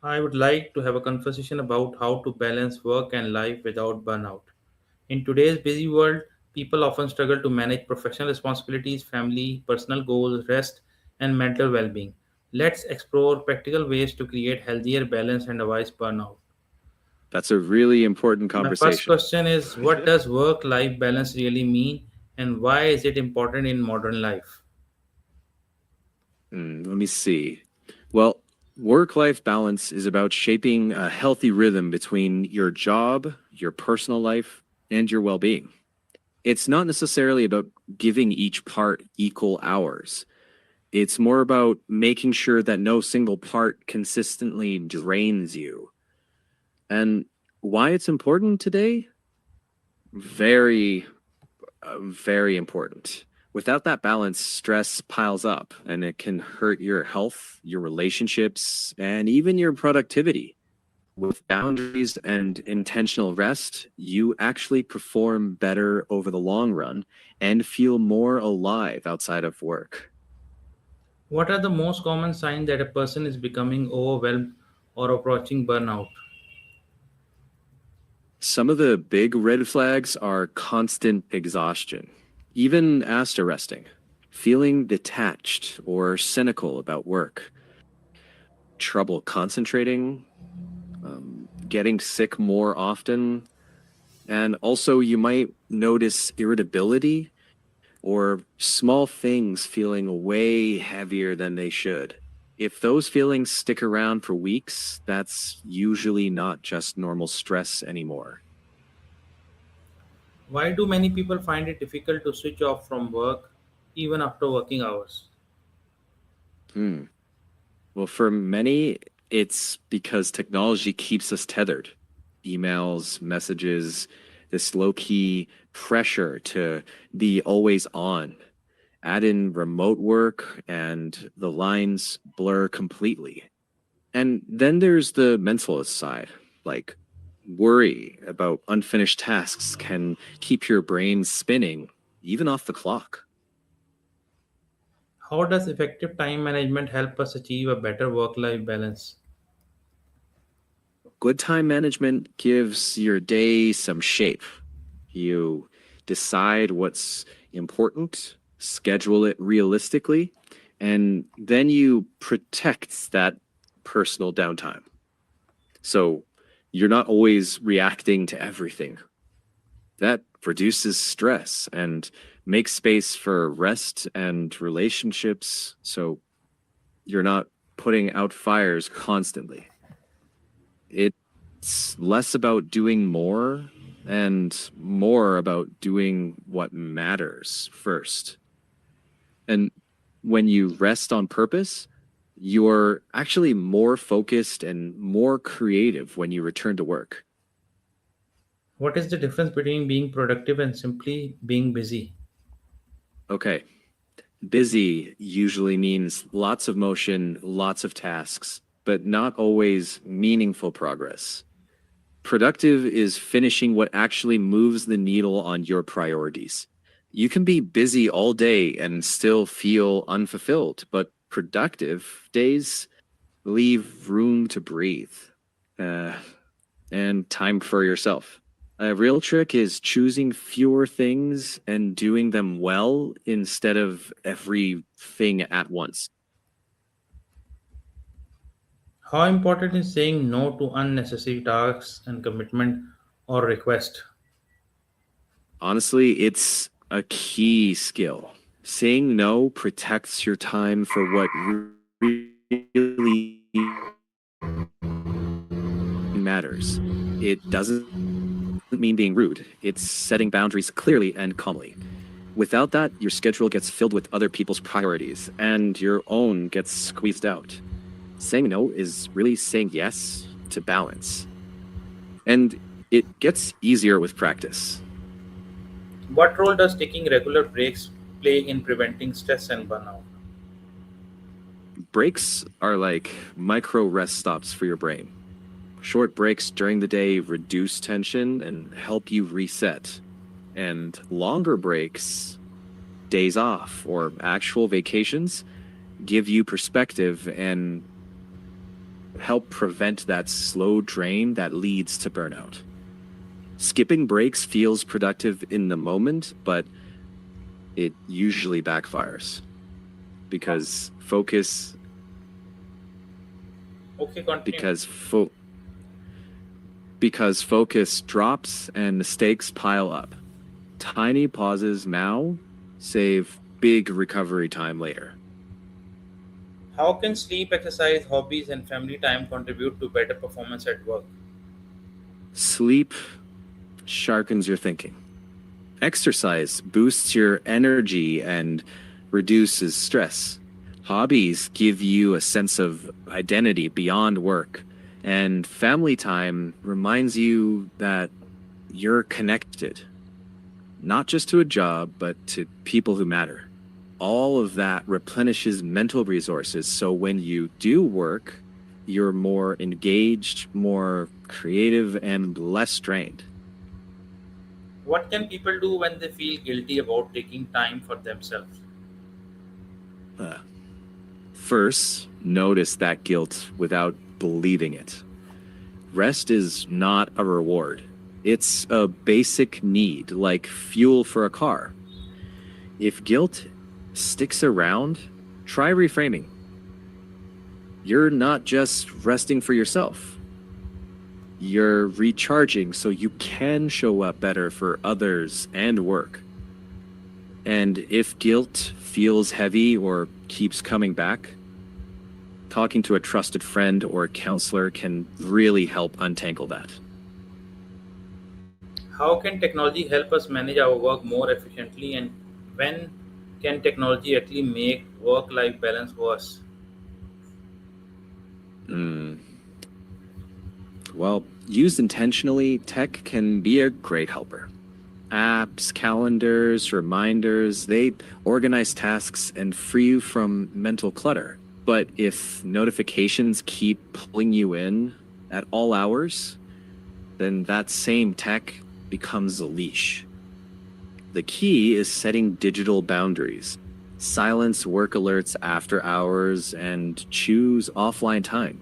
I would like to have a conversation about how to balance work and life without burnout. In today's busy world, people often struggle to manage professional responsibilities, family, personal goals, rest, and mental well being. Let's explore practical ways to create healthier balance and avoid burnout. That's a really important My first conversation. question is, what does work life balance really mean, and why is it important in modern life? Let me see. Well, work life balance is about shaping a healthy rhythm between your job, your personal life, and your well being. It's not necessarily about giving each part equal hours. It's more about making sure that no single part consistently drains you. And why it's important today? Very, very important. Without that balance, stress piles up and it can hurt your health, your relationships, and even your productivity. With boundaries and intentional rest, you actually perform better over the long run and feel more alive outside of work. What are the most common signs that a person is becoming overwhelmed or approaching burnout? Some of the big red flags are constant exhaustion, even after resting, feeling detached or cynical about work, trouble concentrating, getting sick more often, and also you might notice irritability or small things feeling way heavier than they should. If those feelings stick around for weeks, that's usually not just normal stress anymore. Why do many people find it difficult to switch off from work even after working hours? Hmm. Well, for many, it's because technology keeps us tethered. Emails, messages, this low key pressure to be always on. Add in remote work, and the lines blur completely. And then there's the mentalist side, like worry about unfinished tasks can keep your brain spinning, even off the clock. How does effective time management help us achieve a better work life balance? Good time management gives your day some shape. You decide what's important, schedule it realistically, and then you protect that personal downtime. So you're not always reacting to everything. That reduces stress and makes space for rest and relationships. So you're not putting out fires constantly. It's less about doing more and more about doing what matters first. And when you rest on purpose, you're actually more focused and more creative when you return to work. What is the difference between being productive and simply being busy? Okay, busy usually means lots of motion, lots of tasks, but not always meaningful progress. Productive is finishing what actually moves the needle on your priorities. You can be busy all day and still feel unfulfilled, but productive days leave room to breathe uh, and time for yourself. A real trick is choosing fewer things and doing them well instead of everything at once. How important is saying no to unnecessary tasks and commitment or request? Honestly, it's a key skill. Saying no protects your time for what really matters. It doesn't mean being rude, it's setting boundaries clearly and calmly. Without that, your schedule gets filled with other people's priorities and your own gets squeezed out. Saying no is really saying yes to balance. And it gets easier with practice. What role does taking regular breaks play in preventing stress and burnout? Breaks are like micro rest stops for your brain. Short breaks during the day reduce tension and help you reset. And longer breaks, days off, or actual vacations give you perspective and help prevent that slow drain that leads to burnout. Skipping breaks feels productive in the moment, but it usually backfires because focus Okay, continue. because fo- because focus drops and mistakes pile up. Tiny pauses now save big recovery time later. How can sleep, exercise, hobbies, and family time contribute to better performance at work? Sleep sharpens your thinking. Exercise boosts your energy and reduces stress. Hobbies give you a sense of identity beyond work. And family time reminds you that you're connected, not just to a job, but to people who matter. All of that replenishes mental resources. So when you do work, you're more engaged, more creative, and less drained. What can people do when they feel guilty about taking time for themselves? Uh, First, notice that guilt without believing it. Rest is not a reward. It's a basic need, like fuel for a car. If guilt sticks around, try reframing. You're not just resting for yourself. You're recharging so you can show up better for others and work. And if guilt feels heavy or keeps coming back, talking to a trusted friend or counselor can really help untangle that. How can technology help us manage our work more efficiently, and when can technology actually make work life balance worse? Mm. Well, used intentionally, tech can be a great helper. Apps, calendars, reminders, they organize tasks and free you from mental clutter. But if notifications keep pulling you in at all hours, then that same tech becomes a leash. The key is setting digital boundaries. Silence work alerts after hours and choose offline time.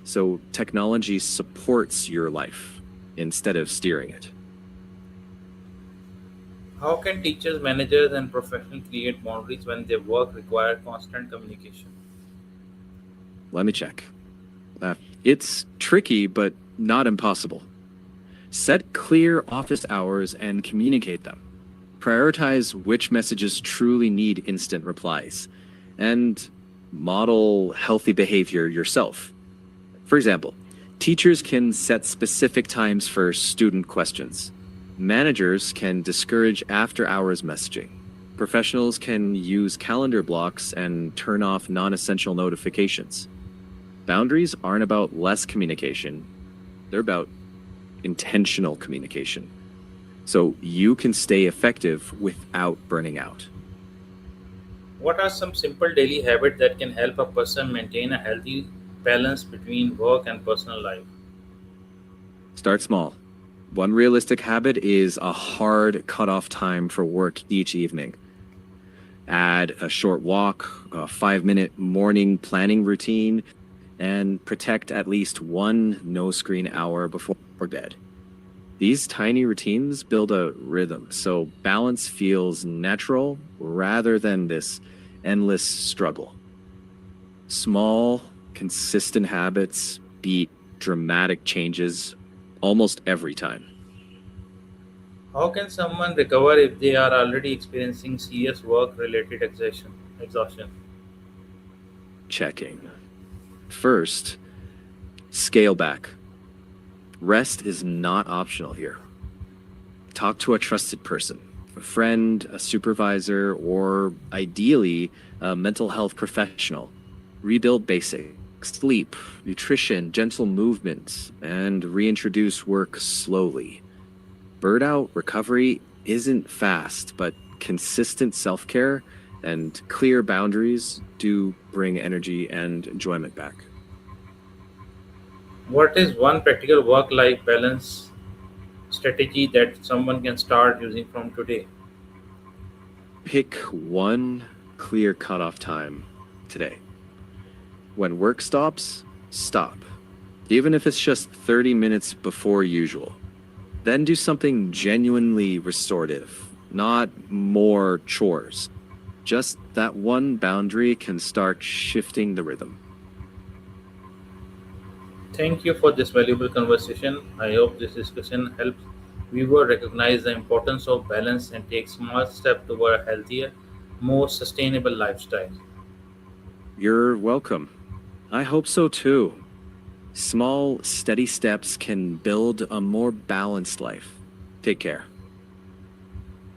So technology supports your life instead of steering it. How can teachers, managers, and professionals create boundaries when their work requires constant communication? Let me check. It's tricky, but not impossible. Set clear office hours and communicate them. Prioritize which messages truly need instant replies. And model healthy behavior yourself. For example, teachers can set specific times for student questions. Managers can discourage after hours messaging. Professionals can use calendar blocks and turn off non essential notifications. Boundaries aren't about less communication, they're about intentional communication. So you can stay effective without burning out. What are some simple daily habits that can help a person maintain a healthy balance between work and personal life? Start small. One realistic habit is a hard cutoff time for work each evening. Add a short walk, a 5-minute morning planning routine, and protect at least one no screen hour before bed. These tiny routines build a rhythm, so balance feels natural rather than this endless struggle. Small, consistent habits beat dramatic changes almost every time. How can someone recover if they are already experiencing serious work related exhaustion? Checking. First, scale back. Rest is not optional here. Talk to a trusted person, a friend, a supervisor, or ideally, a mental health professional. Rebuild basics, sleep, nutrition, gentle movement, and reintroduce work slowly. Burnout recovery isn't fast, but consistent self care and clear boundaries do bring energy and enjoyment back. What is one practical work life balance strategy that someone can start using from today? Pick one clear cutoff time today. When work stops, Stop. Even if it's just 30 minutes before usual. Then do something genuinely restorative, not more chores. Just that one boundary can start shifting the rhythm. Thank you for this valuable conversation. I hope this discussion helps viewers recognize the importance of balance and take small steps toward a healthier, more sustainable lifestyle. You're welcome. I hope so too. Small, steady steps can build a more balanced life. Take care.